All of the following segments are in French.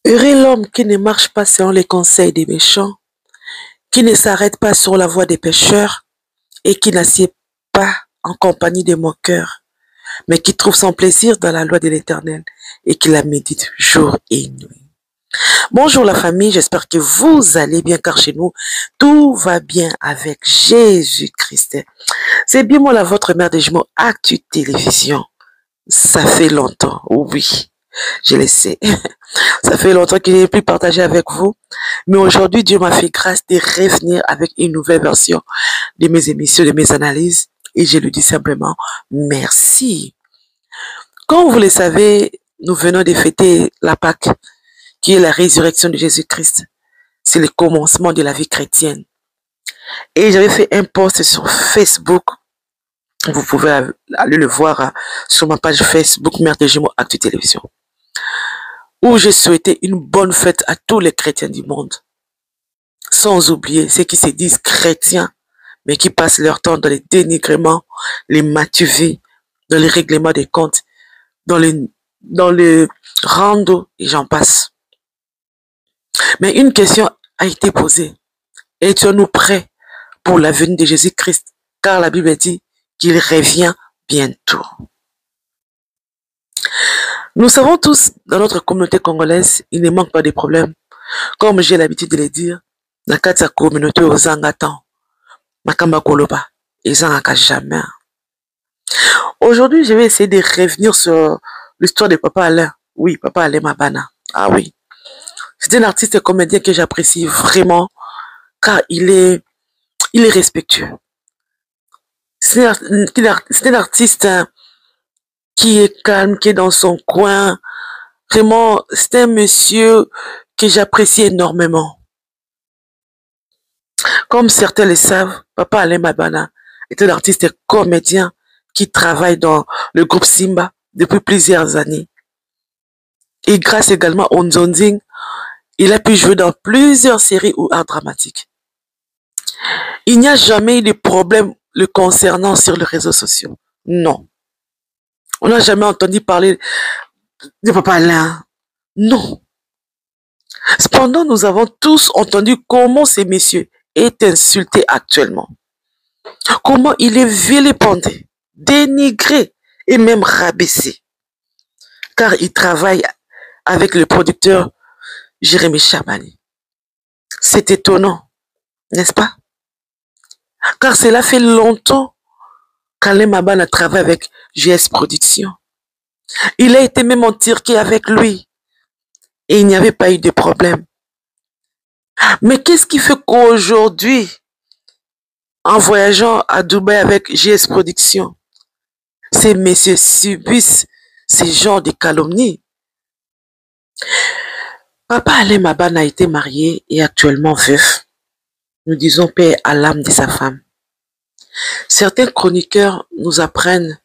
Heureux l'homme qui ne marche pas selon les conseils des méchants, qui ne s'arrête pas sur la voie des pécheurs et qui n'assied pas en compagnie des moqueurs, mais qui trouve son plaisir dans la loi de l'Éternel et qui la médite jour et nuit. Bonjour la famille, j'espère que vous allez bien car chez nous, tout va bien avec Jésus-Christ. C'est bien moi, votre mère des jumeaux Actu Télévision. Ça fait longtemps, oui, je le sais. Ça fait longtemps que je n'ai plus partagé avec vous. Mais aujourd'hui, Dieu m'a fait grâce de revenir avec une nouvelle version de mes émissions, de mes analyses. Et je lui dis simplement merci. Comme vous le savez, nous venons de fêter la Pâque, qui est la résurrection de Jésus-Christ. C'est le commencement de la vie chrétienne. Et j'avais fait un post sur Facebook. Vous pouvez aller le voir sur ma page Facebook, Mère des Jumeaux Actu Télévision, où j'ai souhaité une bonne fête à tous les chrétiens du monde. Sans oublier ceux qui se disent chrétiens, mais qui passent leur temps dans les dénigrements, les matuvés, dans les règlements des comptes, dans le rando, et j'en passe. Mais une question a été posée. Étions-nous prêts pour la venue de Jésus-Christ? Car la Bible dit qu'il revient bientôt. Nous savons tous, dans notre communauté congolaise, il ne manque pas de problèmes. Comme j'ai l'habitude de le dire, dans la communauté aux Angatan, Makamba Koloba, ils n'en jamais. Aujourd'hui, je vais essayer de revenir sur l'histoire de Papa Alain. Oui, Papa Alain Mabana. Ah oui. C'est un artiste et comédien que j'apprécie vraiment, car il est respectueux. C'est un artiste qui est calme, qui est dans son coin. Vraiment, c'est un monsieur que j'apprécie énormément. Comme certains le savent, Papa Alain Mabana est un artiste et comédien qui travaille dans le groupe Simba depuis plusieurs années. Et grâce également au Nzonding, il a pu jouer dans plusieurs séries ou arts dramatiques. Il n'y a jamais eu de problème le concernant sur les réseaux sociaux. Non. On n'a jamais entendu parler de Papa Alain. Non. Cependant, nous avons tous entendu comment ces messieurs est insulté actuellement. Comment il est vilipendé, dénigré et même rabaissé. Car il travaille avec le producteur Jérémy Chamani. C'est étonnant, n'est-ce pas? Car cela fait longtemps qu'Alain Mabana travaille avec GS Productions. Il a été même en Turquie avec lui. Et il n'y avait pas eu de problème. Mais qu'est-ce qui fait qu'aujourd'hui, en voyageant à Dubaï avec GS Productions, ces messieurs subissent ces genres de calomnies? Papa Alain Mabana a été marié et actuellement veuf. Nous disons paix à l'âme de sa femme. Certains chroniqueurs nous apprennent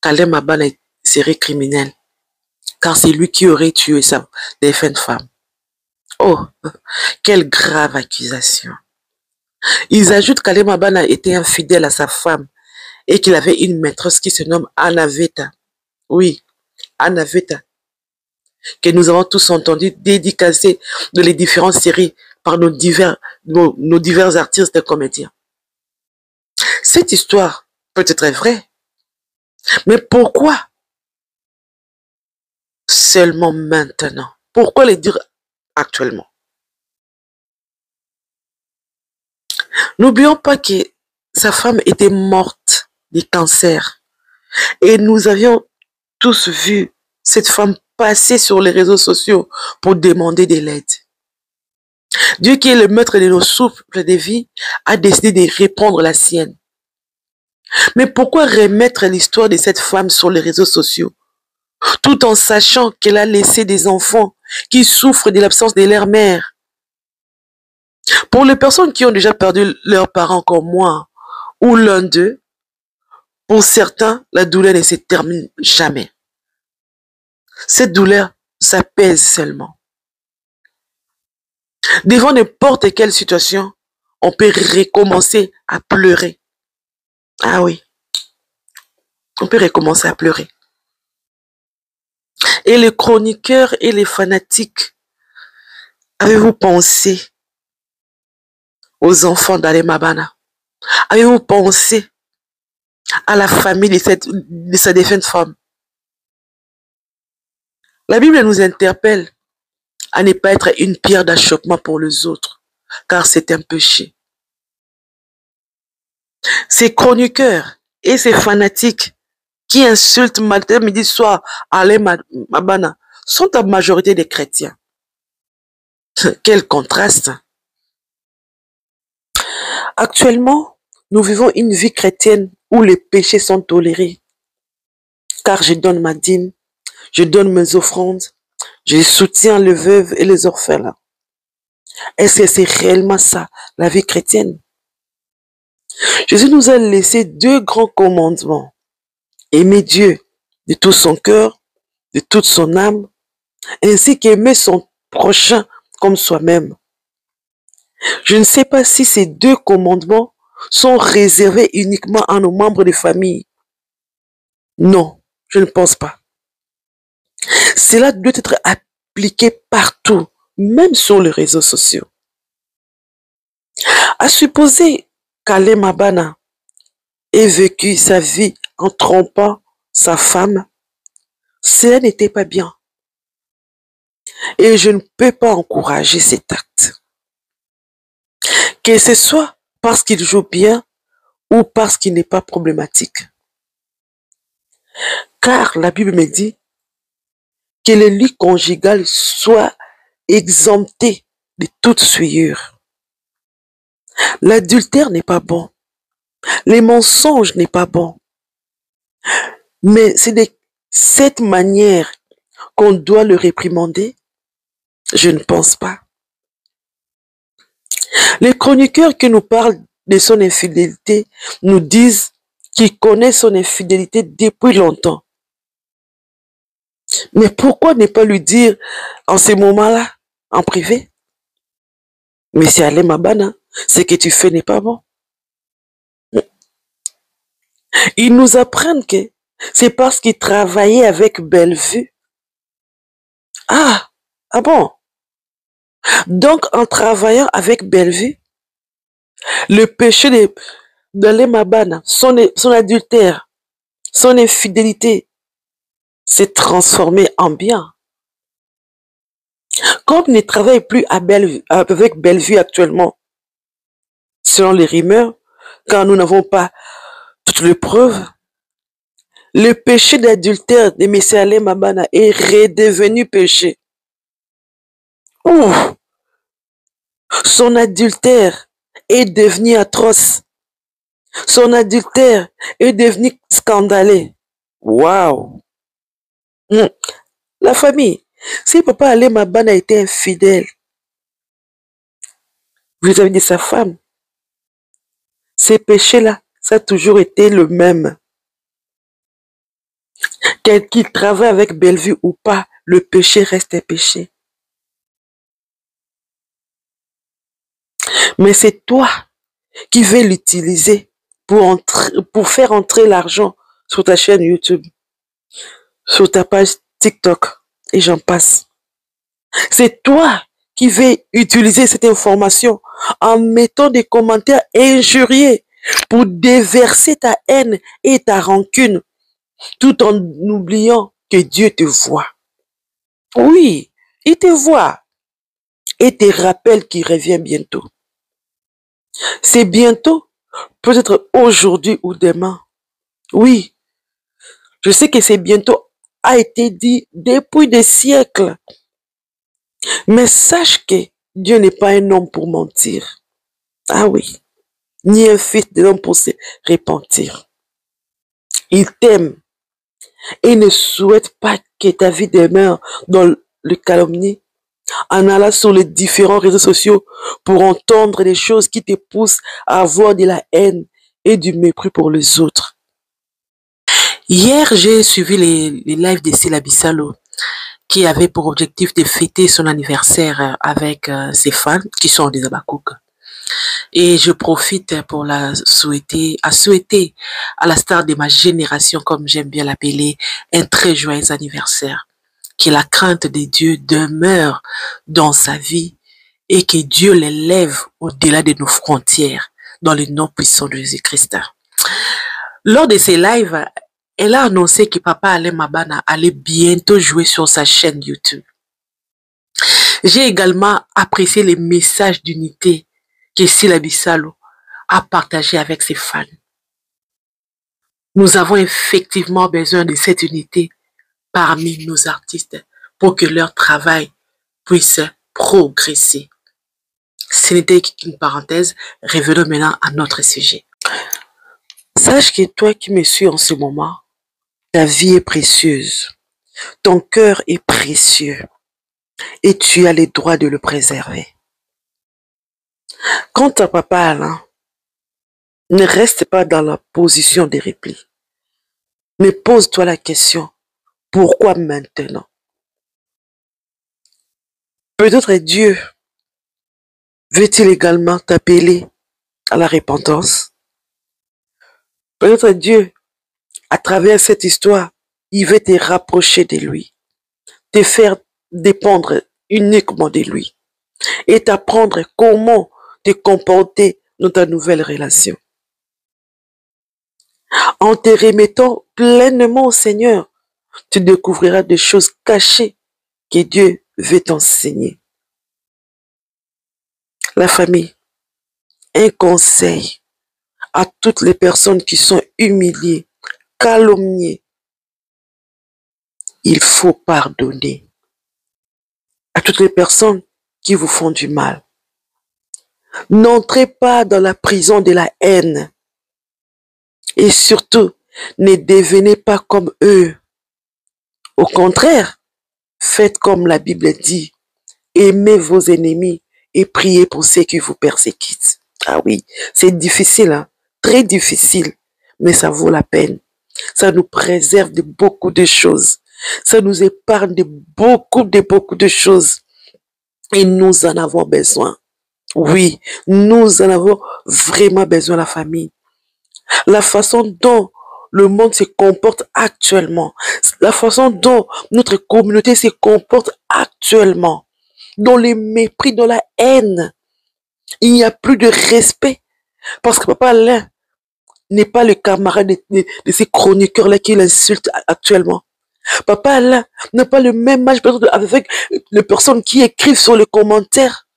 qu'Alain Mabana est série criminelle, car c'est lui qui aurait tué sa défunte femme. Oh, quelle grave accusation. Ils ajoutent qu'Alain Mabana était infidèle à sa femme et qu'il avait une maîtresse qui se nomme Anna Veta. Oui, Anna Veta, que nous avons tous entendu dédicacer dans les différentes séries par nos divers artistes et comédiens. Cette histoire peut être vraie, mais pourquoi seulement maintenant? Pourquoi le dire actuellement? N'oublions pas que sa femme était morte de cancer et nous avions tous vu cette femme passer sur les réseaux sociaux pour demander de l'aide. Dieu qui est le maître de nos souffles de vie a décidé de répondre la sienne. Mais pourquoi remettre l'histoire de cette femme sur les réseaux sociaux, tout en sachant qu'elle a laissé des enfants qui souffrent de l'absence de leur mère? Pour les personnes qui ont déjà perdu leurs parents comme moi, ou l'un d'eux, pour certains, la douleur ne se termine jamais. Cette douleur, ça pèse seulement. Devant n'importe quelle situation, on peut recommencer à pleurer. Ah oui, on peut recommencer à pleurer. Et les chroniqueurs et les fanatiques Avez-vous pensé aux enfants d'Alé Mabana? Avez-vous pensé à la famille de sa défunte femme? La Bible nous interpelle à ne pas être une pierre d'achoppement pour les autres, car c'est un péché. Ces chroniqueurs et ces fanatiques qui insultent matin, midi, soir Alé Mabana sont en majorité des chrétiens. Quel contraste! Actuellement, nous vivons une vie chrétienne où les péchés sont tolérés. Car je donne ma dîme, je donne mes offrandes, je soutiens les veuves et les orphelins. Est-ce que c'est réellement ça, la vie chrétienne? Jésus nous a laissé deux grands commandements. Aimer Dieu de tout son cœur, de toute son âme, ainsi qu'aimer son prochain comme soi-même. Je ne sais pas si ces deux commandements sont réservés uniquement à nos membres de famille. Non, je ne pense pas. Cela doit être appliqué partout, même sur les réseaux sociaux. À supposer qu'Alé Mabana ait vécu sa vie en trompant sa femme, cela n'était pas bien. Et je ne peux pas encourager cet acte. Que ce soit parce qu'il joue bien ou parce qu'il n'est pas problématique. Car la Bible me dit que le lit conjugal soit exempté de toute souillure. L'adultère n'est pas bon. Les mensonges n'est pas bon. Mais c'est de cette manière qu'on doit le réprimander? Je ne pense pas. Les chroniqueurs qui nous parlent de son infidélité nous disent qu'ils connaissent son infidélité depuis longtemps. Mais pourquoi ne pas lui dire en ces moments-là, en privé? Mais c'est Alé Mabana, ce que tu fais n'est pas bon. Ils nous apprennent que c'est parce qu'ils travaillaient avec Bellevue. Ah bon? Donc, en travaillant avec Bellevue, le péché d'Alé Mabana, son adultère, son infidélité, s'est transformé en bien. Comme il ne travaille plus avec Bellevue actuellement, selon les rumeurs, car nous n'avons pas toutes les preuves, le péché d'adultère de M. Alé Mabana est redevenu péché. Ouh! Son adultère est devenu atroce. Son adultère est devenu scandaleux. Waouh! La famille, si papa Alé Mabana était infidèle vis-à-vis de sa femme, ces péchés-là, ça a toujours été le même. Qu'il travaille avec Bellevue ou pas, le péché reste un péché. Mais c'est toi qui veux l'utiliser pour faire entrer l'argent sur ta chaîne YouTube, sur ta page TikTok, et j'en passe. C'est toi qui veux utiliser cette information en mettant des commentaires injurieux pour déverser ta haine et ta rancune, tout en oubliant que Dieu te voit. Oui, il te voit et te rappelle qu'il revient bientôt. C'est bientôt, peut-être aujourd'hui ou demain. Oui, je sais que c'est bientôt a été dit depuis des siècles. Mais sache que Dieu n'est pas un homme pour mentir. Ah oui, ni un fils de l'homme pour se repentir. Il t'aime et ne souhaite pas que ta vie demeure dans le calomnie en allant sur les différents réseaux sociaux pour entendre des choses qui te poussent à avoir de la haine et du mépris pour les autres. Hier, j'ai suivi les lives de Sylla Bissalo qui avait pour objectif de fêter son anniversaire avec ses fans qui sont des Abakouk. Et je profite pour souhaiter à la star de ma génération, comme j'aime bien l'appeler, un très joyeux anniversaire. Que la crainte de Dieu demeure dans sa vie et que Dieu les lève au-delà de nos frontières dans le nom puissant de Jésus-Christ. Lors de ces lives, elle a annoncé que Papa Alain Mabana allait bientôt jouer sur sa chaîne YouTube. J'ai également apprécié les messages d'unité que Sylla Bissalo a partagé avec ses fans. Nous avons effectivement besoin de cette unité parmi nos artistes pour que leur travail puisse progresser. Ce n'était qu'une parenthèse. Revenons maintenant à notre sujet. Sache que toi qui me suis en ce moment, ta vie est précieuse. Ton cœur est précieux. Et tu as le droit de le préserver. Quant à Papa Alain, ne reste pas dans la position de repli. Mais pose-toi la question, pourquoi maintenant? Peut-être Dieu veut-il également t'appeler à la repentance? Peut-être Dieu, à travers cette histoire, il veut te rapprocher de lui, te faire dépendre uniquement de lui et t'apprendre comment te comporter dans ta nouvelle relation. En te remettant pleinement au Seigneur, tu découvriras des choses cachées que Dieu veut t'enseigner. La famille, un conseil à toutes les personnes qui sont humiliées, calomniées. Il faut pardonner à toutes les personnes qui vous font du mal. N'entrez pas dans la prison de la haine. Et surtout, ne devenez pas comme eux. Au contraire, faites comme la Bible dit. Aimez vos ennemis et priez pour ceux qui vous persécutent. Ah oui, c'est difficile, hein? Très difficile, mais ça vaut la peine. Ça nous préserve de beaucoup de choses. Ça nous épargne de beaucoup de choses. Et nous en avons besoin. Oui, nous en avons vraiment besoin, la famille. La façon dont le monde se comporte actuellement, la façon dont notre communauté se comporte actuellement, dans le mépris, dans la haine, il n'y a plus de respect. Parce que Papa Alain n'est pas le camarade de ces chroniqueurs-là qui l'insultent actuellement. Papa Alain n'a pas le même âge avec les personnes qui écrivent sur les commentaires.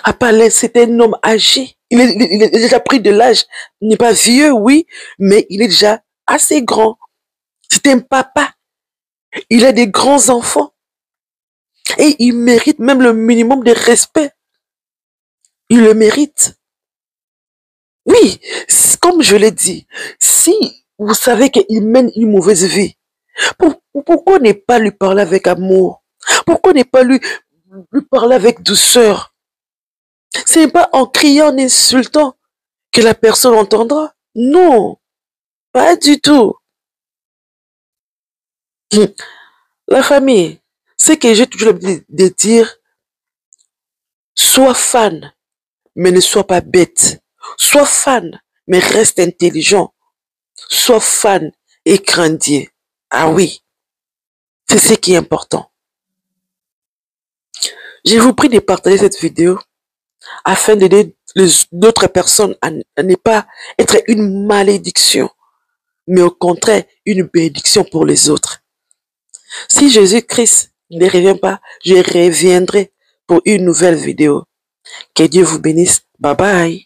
Papa Alain, c'est un homme âgé. Il est déjà pris de l'âge. Il n'est pas vieux, oui, mais il est déjà assez grand. C'est un papa. Il a des grands enfants. Et il mérite même le minimum de respect. Il le mérite. Oui, comme je l'ai dit, si vous savez qu'il mène une mauvaise vie, pourquoi ne pas lui parler avec amour? Pourquoi ne pas lui parler avec douceur? Ce n'est pas en criant, en insultant que la personne entendra. Non, pas du tout. La famille, c'est que j'ai toujours l'habitude de dire, sois fan, mais ne sois pas bête. Sois fan, mais reste intelligent. Sois fan et craindier. Ah oui, c'est ce qui est important. Je vous prie de partager cette vidéo afin d'aider d'autres personnes à ne pas être une malédiction, mais au contraire, une bénédiction pour les autres. Si Jésus-Christ ne revient pas, je reviendrai pour une nouvelle vidéo. Que Dieu vous bénisse. Bye bye.